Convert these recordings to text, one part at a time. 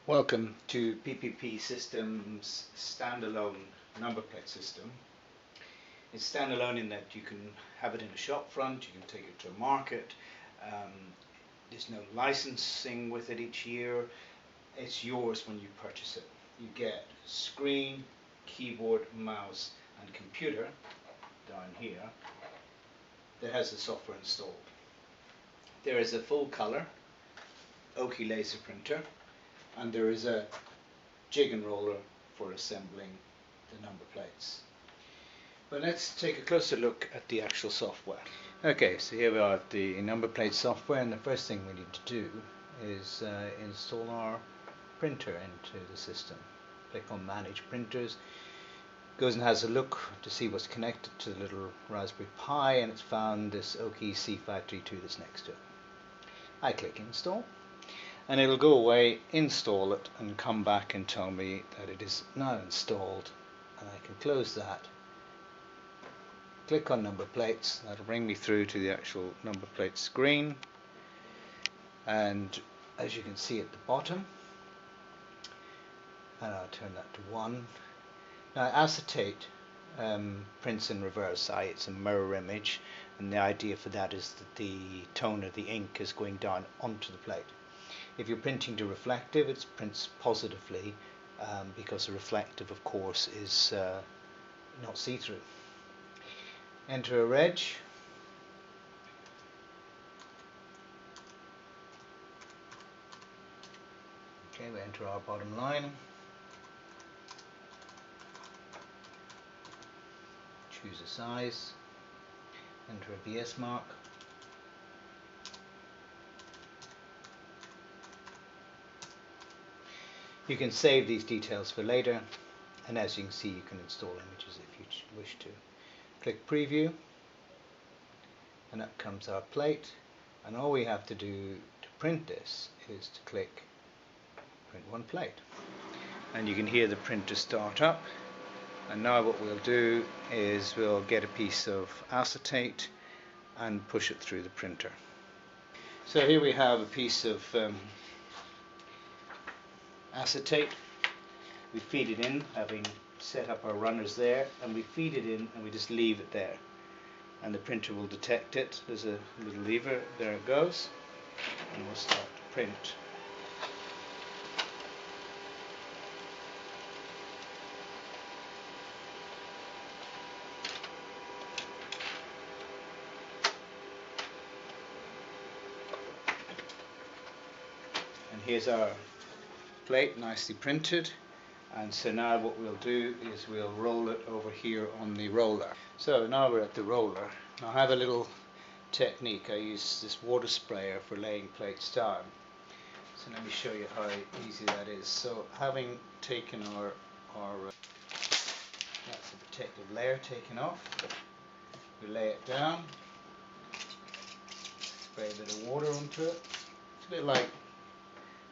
Welcome to PPP Systems standalone number plate system. It's standalone in that you can have it in a shop front, you can take it to a market. There's no licensing with it each year. It's yours when you purchase it. You get screen, keyboard, mouse and computer down here that has the software installed. There is a full color Oki laser printer, and there is a jig and roller for assembling the number plates. But let's take a closer look at the actual software. Okay, so here we are at the number plate software, and the first thing we need to do is install our printer into the system. Click on Manage Printers. Goes and has a look to see what's connected to the little Raspberry Pi, and it's found this Oki C532 that's next to it. I click Install, and it'll go away, install it, and come back and tell me that it is now installed, and I can close that. Click on number plates. That'll bring me through to the actual number plate screen, and as you can see at the bottom, and I'll turn that to 1. Now acetate prints in reverse eye. It's a mirror image, and the idea for that is that the tone of the ink is going down onto the plate. If you're printing to reflective, it prints positively, because the reflective, of course, is not see-through. Enter a reg. Okay, we enter our bottom line. Choose a size. Enter a BS mark. You can save these details for later, and as you can see, you can install images if you wish to. Click Preview, and up comes our plate, and all we have to do to print this is to click Print One Plate. And you can hear the printer start up, and now what we'll do is we'll get a piece of acetate and push it through the printer. So here we have a piece of acetate. We feed it in, having set up our runners there, and we feed it in and we just leave it there, and the printer will detect it. There's a little lever, there it goes, and we'll start to print. And here's our plate, nicely printed. And so now what we'll do is we'll roll it over here on the roller. So now we're at the roller. Now I have a little technique. I use this water sprayer for laying plates down. So let me show you how easy that is. So having taken our that's the protective layer taken off, we lay it down, spray a bit of water onto it. It's a bit like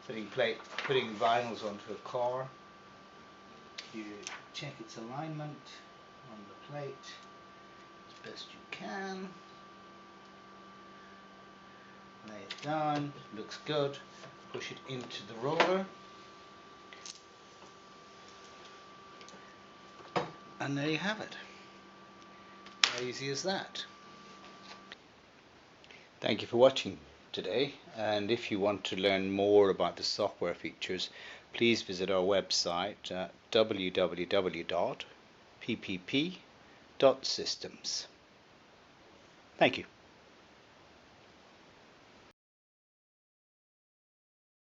putting vinyls onto a car. You check its alignment on the plate as best you can. Lay it down, looks good. Push it into the roller. And there you have it. How easy is that? Thank you for watching today, and if you want to learn more about the software features, please visit our website at www.ppp.systems. Thank you.